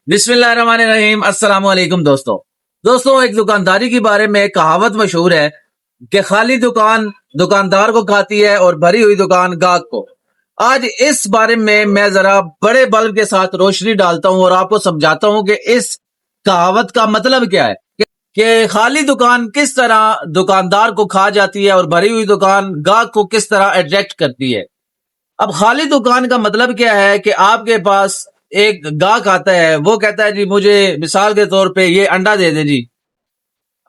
बिस्मिल्लाहिर्रहमानिर्रहीम। अस्सलाम वालेकुम दोस्तों, एक दुकानदारी के बारे में एक कहावत मशहूर है कि खाली दुकान दुकानदार को खाती है और भरी हुई दुकान गाहक को। आज इस बारे में मैं जरा बड़े बल्ब के साथ रोशनी डालता हूं और आपको समझाता हूं कि इस कहावत का मतलब क्या है कि खाली दुकान किस तरह दुकानदार को खा जाती है और भरी हुई दुकान गाहक को किस तरह अट्रैक्ट करती है। अब खाली दुकान का मतलब क्या है कि आपके पास एक गाहक आता है, वो कहता है जी मुझे मिसाल के तौर पे ये अंडा दे दे जी।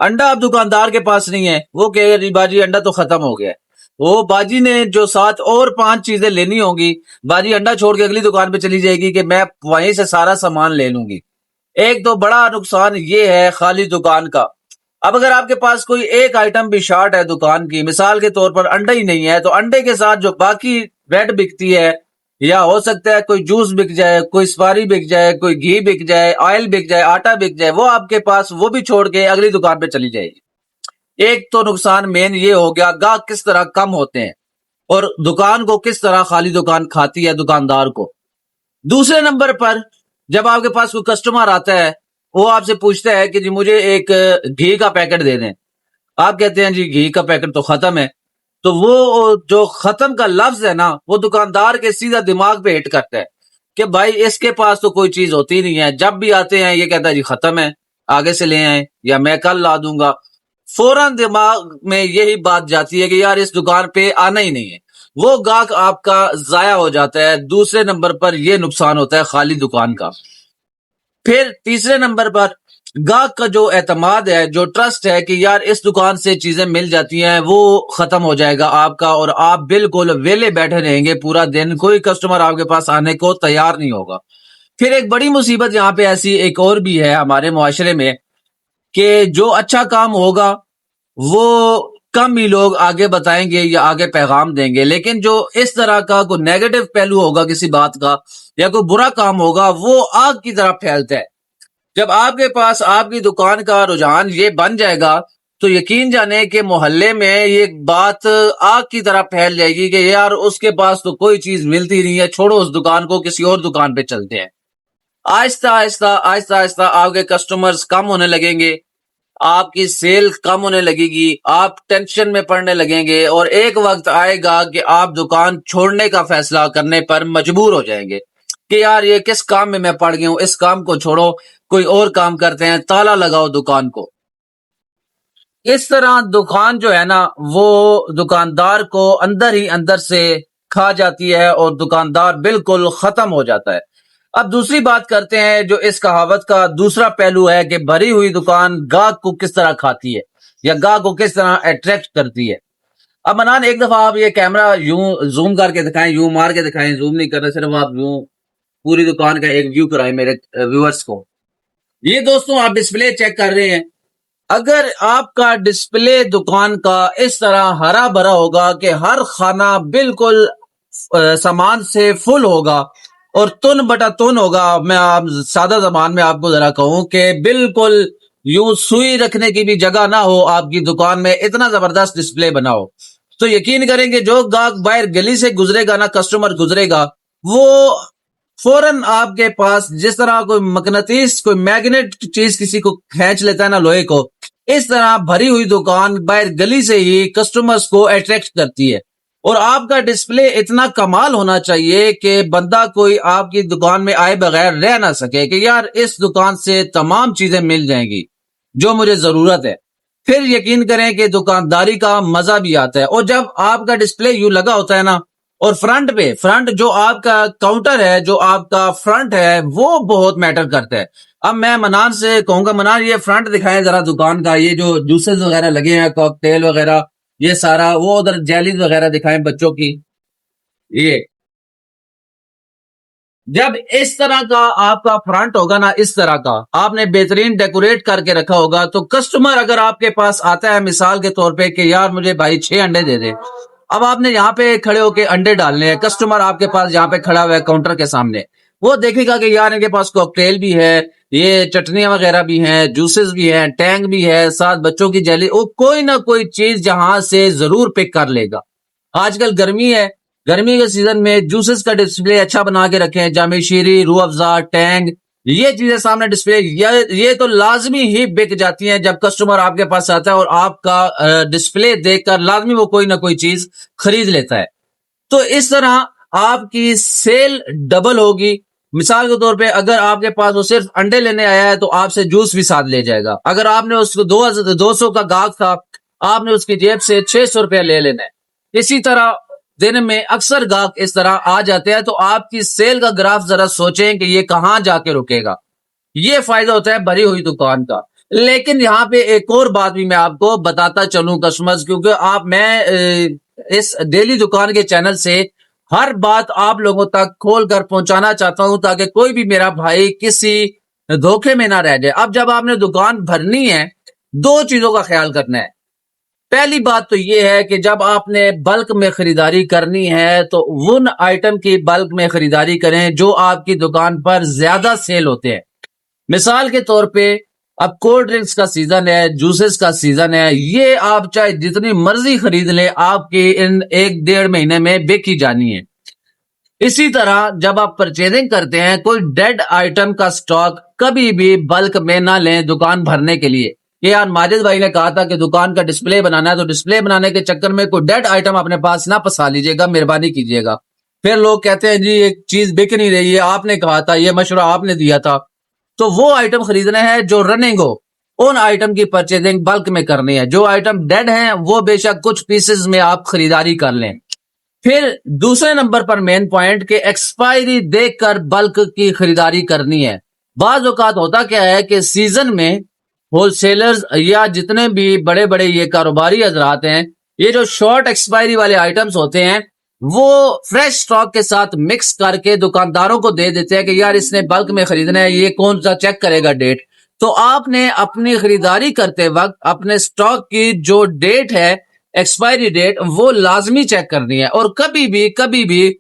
अंडा अब दुकानदार के पास नहीं है, वो कहेगा जी बाजी अंडा तो खत्म हो गया है। वो बाजी ने जो साथ और 5 चीजें लेनी होंगी, बाजी अंडा छोड़ के अगली दुकान पे चली जाएगी कि मैं वहीं से सारा सामान ले लूंगी। एक तो बड़ा नुकसान ये है खाली दुकान का। अब अगर आपके पास कोई एक आइटम भी शॉर्ट है दुकान की, मिसाल के तौर पर अंडा ही नहीं है, तो अंडे के साथ जो बाकी ब्रेड बिकती है, या हो सकता है कोई जूस बिक जाए, कोई सुपारी बिक जाए, कोई घी बिक जाए, ऑयल बिक जाए, आटा बिक जाए, वो आपके पास वो भी छोड़ के अगली दुकान पे चली जाएगी। एक तो नुकसान मेन ये हो गया, गाहक किस तरह कम होते हैं और दुकान को किस तरह खाली दुकान खाती है दुकानदार को। दूसरे नंबर पर जब आपके पास कोई कस्टमर आता है, वो आपसे पूछता है कि जी मुझे एक घी का पैकेट दे दें। आप कहते हैं जी घी का पैकेट तो खत्म है, तो वो जो खत्म का लफ्ज है ना, वो दुकानदार के सीधा दिमाग पे हिट करता है कि भाई इसके पास तो कोई चीज होती नहीं है। जब भी आते हैं ये कहता है जी खत्म है, आगे से ले आए या मैं कल ला दूंगा। फौरन दिमाग में यही बात जाती है कि यार इस दुकान पे आना ही नहीं है। वो गाहक आपका जाया हो जाता है। दूसरे नंबर पर यह नुकसान होता है खाली दुकान का। फिर तीसरे नंबर पर गाहक का जो एतमाद है, जो ट्रस्ट है कि यार इस दुकान से चीजें मिल जाती हैं, वो खत्म हो जाएगा आपका और आप बिल्कुल वेले बैठे रहेंगे पूरा दिन। कोई कस्टमर आपके पास आने को तैयार नहीं होगा। फिर एक बड़ी मुसीबत यहाँ पे ऐसी एक और भी है हमारे मुआशरे में कि जो अच्छा काम होगा वो कम ही लोग आगे बताएंगे या आगे पैगाम देंगे, लेकिन जो इस तरह का कोई नेगेटिव पहलू होगा किसी बात का या कोई बुरा काम होगा, वो आग की तरह फैलता है। जब आपके पास आपकी दुकान का रुझान ये बन जाएगा, तो यकीन जाने कि मोहल्ले में ये बात आग की तरह फैल जाएगी कि यार उसके पास तो कोई चीज मिलती नहीं है, छोड़ो उस दुकान को, किसी और दुकान पे चलते हैं। आहिस्ता आहिस्ता आहिस्ता आहिस्ता आपके कस्टमर्स कम होने लगेंगे, आपकी सेल कम होने लगेगी, आप टेंशन में पड़ने लगेंगे और एक वक्त आएगा कि आप दुकान छोड़ने का फैसला करने पर मजबूर हो जाएंगे कि यार ये किस काम में मैं पड़ गया हूं, इस काम को छोड़ो, कोई और काम करते हैं, ताला लगाओ दुकान को। इस तरह दुकान जो है ना, वो दुकानदार को अंदर ही अंदर से खा जाती है और दुकानदार बिल्कुल खत्म हो जाता है। अब दूसरी बात करते हैं, जो इस कहावत का दूसरा पहलू है कि भरी हुई दुकान गाहक को किस तरह खाती है या गाहक को किस तरह अट्रैक्ट करती है। अब मनान एक दफा आप ये कैमरा यूं जूम करके दिखाएं, यूं मार के दिखाएं, जूम नहीं कर रहे, सिर्फ आप यूं पूरी दुकान का एक व्यू कराएं मेरे व्यूअर्स को। ये दोस्तों आप डिस्प्ले चेक कर रहे हैं। अगर आपका डिस्प्ले दुकान का इस तरह हरा भरा होगा कि हर खाना बिल्कुल सामान से फुल होगा और तुन बटा तुन होगा, मैं आप सादा जबान में आपको जरा कहूं कि बिल्कुल यूं सुई रखने की भी जगह ना हो आपकी दुकान में, इतना जबरदस्त डिस्प्ले बनाओ, तो यकीन करेंगे जो गाहक बाहर गली से गुजरेगा ना, कस्टमर गुजरेगा, वो फौरन आपके पास जिस तरह कोई मकनतीस कोई मैग्नेट चीज किसी को खींच लेता है ना लोहे को, इस तरह भरी हुई दुकान बाहर गली से ही कस्टमर्स को अट्रैक्ट करती है। और आपका डिस्प्ले इतना कमाल होना चाहिए कि बंदा कोई आपकी दुकान में आए बगैर रह ना सके कि यार इस दुकान से तमाम चीजें मिल जाएंगी जो मुझे जरूरत है। फिर यकीन करें कि दुकानदारी का मजा भी आता है। और जब आपका डिस्प्ले यूं लगा होता है ना, और फ्रंट जो आपका काउंटर है, जो आपका फ्रंट है, वो बहुत मैटर करता है। अब मैं मनान से कहूंगा, मनान ये फ्रंट दिखाएं जरा दुकान का, ये जो जूसेस वगैरह लगे हैं, कॉकटेल वगैरह, ये सारा, वो उधर जेलीज वगैरह दिखाएं बच्चों की। ये जब इस तरह का आपका फ्रंट होगा ना, इस तरह का आपने बेहतरीन डेकोरेट करके रखा होगा, तो कस्टमर अगर आपके पास आता है मिसाल के तौर पे कि यार मुझे भाई 6 अंडे दे दे, अब आपने यहाँ पे खड़े होके अंडे डालने हैं, कस्टमर आपके पास यहाँ पे खड़ा हुआ है काउंटर के सामने, वो देखेगा कि यार इनके पास कॉकटेल भी है, ये चटनियां वगैरह भी हैं, जूसेस भी हैं, टैंग भी है, साथ बच्चों की जेली, वो कोई ना कोई चीज जहां से जरूर पिक कर लेगा। आजकल गर्मी है, गर्मी के सीजन में जूसेस का डिस्प्ले अच्छा बना के रखें, जामे शीरी, रूह अफ़ज़ा, टैंग, یہ چیزیں سامنے ڈسپلے یہ تو لازمی ہی بک جاتی ہیں جب کسٹمر آپ کے پاس آتا ہے اور آپ کا ڈسپلے دیکھ کر لازمی وہ کوئی نہ کوئی چیز خرید لیتا ہے. تو اس طرح آپ کی سیل ڈبل ہوگی. مثال کے طور پہ اگر آپ کے پاس وہ صرف انڈے لینے آیا ہے تو آپ سے جوس بھی ساتھ لے جائے گا. اگر آپ نے اس کو 200 کا گاہک تھا, آپ نے اس کی جیب سے 600 روپیہ لے لینا ہے. اسی طرح دن میں اکثر گاہک اس طرح آ جاتے ہیں, تو آپ کی سیل کا گراف ذرا سوچیں کہ یہ کہاں جا کے رکے گا. یہ فائدہ ہوتا ہے بھری ہوئی دکان کا. لیکن یہاں پہ ایک اور بات بھی میں آپ کو بتاتا چلوں کسٹمرز, کیونکہ میں اس ڈیلی دکان کے چینل سے ہر بات آپ لوگوں تک کھول کر پہنچانا چاہتا ہوں تاکہ کوئی بھی میرا بھائی کسی دھوکے میں نہ رہ جائے. اب جب آپ نے دکان بھرنی ہے, 2 چیزوں کا خیال کرنا ہے. پہلی بات تو یہ ہے کہ جب آپ نے بلک میں خریداری کرنی ہے تو ان آئٹم کی بلک میں خریداری کریں جو آپ کی دکان پر زیادہ سیل ہوتے ہیں. مثال کے طور پہ اب کولڈ ڈرنکس کا سیزن ہے, جوسز کا سیزن ہے, یہ آپ چاہے جتنی مرضی خرید لیں آپ کی ان 1-1.5 مہینے میں بک ہی جانی ہے. اسی طرح جب آپ پرچیزنگ کرتے ہیں, کوئی ڈیڈ آئٹم کا سٹاک کبھی بھی بلک میں نہ لیں دکان بھرنے کے لیے. یہ یار ماجد بھائی نے کہا تھا کہ دکان کا ڈسپلے بنانا ہے, تو ڈسپلے بنانے کے چکر میں کوئی ڈیڈ آئٹم اپنے پاس نہ پسا لیجیے گا, مہربانی کیجیے گا. پھر لوگ کہتے ہیں جی ایک چیز بک نہیں رہی ہے, آپ نے کہا تھا, یہ مشورہ آپ نے دیا تھا. تو وہ آئٹم خریدنے ہیں جو رننگ ہو, ان آئٹم کی پرچیزنگ بلک میں کرنی ہے. جو آئٹم ڈیڈ ہیں وہ بے شک کچھ پیسز میں آپ خریداری کر لیں. پھر دوسرے نمبر پر مین پوائنٹ کہ ایکسپائری دیکھ کر بلک کی خریداری کرنی ہے. بعض اوقات ہوتا کیا ہے کہ سیزن میں ہول سیلرز یا جتنے بھی بڑے بڑے یہ کاروباری حضرات ہیں, یہ جو شارٹ ایکسپائری والے آئٹمز ہوتے ہیں وہ فریش سٹاک کے ساتھ مکس کر کے دکانداروں کو دے دیتے ہیں کہ یار اس نے بلک میں خریدنا ہے, یہ کون سا چیک کرے گا ڈیٹ. تو آپ نے اپنی خریداری کرتے وقت اپنے سٹاک کی جو ڈیٹ ہے, ایکسپائری ڈیٹ, وہ لازمی چیک کرنی ہے. اور کبھی بھی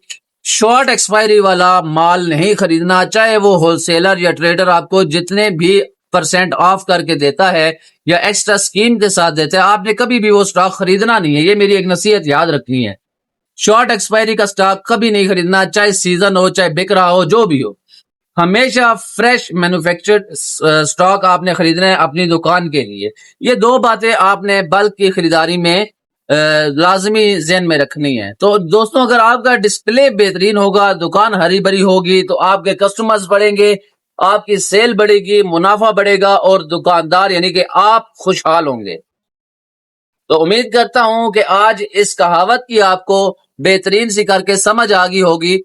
شارٹ ایکسپائری والا مال نہیں خریدنا, چاہے وہ ہول سیلر یا ٹریڈر آپ کو جتنے بھی % آف کر کے دیتا ہے یا ایکسٹرا اسکیم کے ساتھ دیتا ہے, آپ نے کبھی بھی وہ سٹاک خریدنا نہیں ہے. یہ میری ایک نصیحت یاد رکھنی ہے. شارٹ ایکسپائری کا سٹاک کبھی نہیں خریدنا, چاہے سیزن ہو چاہے بک رہا ہو جو بھی ہو. ہمیشہ فریش مینوفیکچرڈ سٹاک آپ نے خریدنا ہے اپنی دکان کے لیے. یہ 2 باتیں آپ نے بلک کی خریداری میں لازمی ذہن میں رکھنی ہے. تو دوستوں اگر آپ کا ڈسپلے بہترین ہوگا, دکان ہری بھری ہوگی, تو آپ کے کسٹمرز بڑھیں گے, آپ کی سیل بڑھے گی, منافع بڑھے گا اور دکاندار یعنی کہ آپ خوشحال ہوں گے. تو امید کرتا ہوں کہ آج اس کہاوت کی آپ کو بہترین سی کر کے سمجھ آ گئی ہوگی.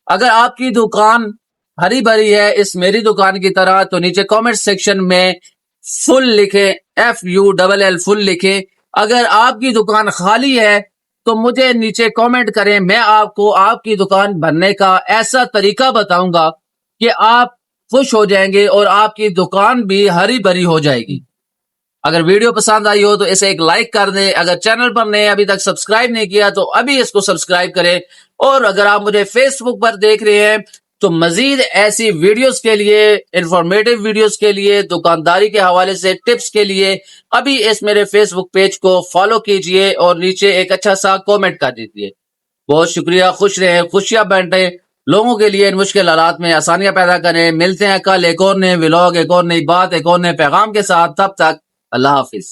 اگر آپ کی دکان ہری بھری ہے اس میری دکان کی طرح, تو نیچے کامنٹ سیکشن میں فل لکھیں, FULL فل لکھیں. اگر آپ کی دکان خالی ہے تو مجھے نیچے کامنٹ کریں, میں آپ کو آپ کی دکان بھرنے کا ایسا طریقہ بتاؤں گا کہ آپ خوش ہو جائیں گے اور آپ کی دکان بھی ہری بھری ہو جائے گی. اگر ویڈیو پسند آئی ہو تو اسے ایک لائک کر دیں. اگر چینل پر نئے ابھی تک سبسکرائب نہیں کیا تو ابھی اس کو سبسکرائب کریں. اور اگر آپ مجھے فیس بک پر دیکھ رہے ہیں تو مزید ایسی ویڈیوز کے لیے, انفارمیٹیو ویڈیوز کے لیے, دکانداری کے حوالے سے ٹپس کے لیے ابھی اس میرے فیس بک پیج کو فالو کیجئے اور نیچے ایک اچھا سا کومنٹ کر دیجئے. بہت شکریہ. خوش رہیں, خوشیاں بانٹیں, لوگوں کے لیے ان مشکل حالات میں آسانیاں پیدا کریں. ملتے ہیں کل ایک اور نئے ولاگ, ایک اور نئی بات, ایک اور نئے پیغام کے ساتھ. تب تک اللہ حافظ.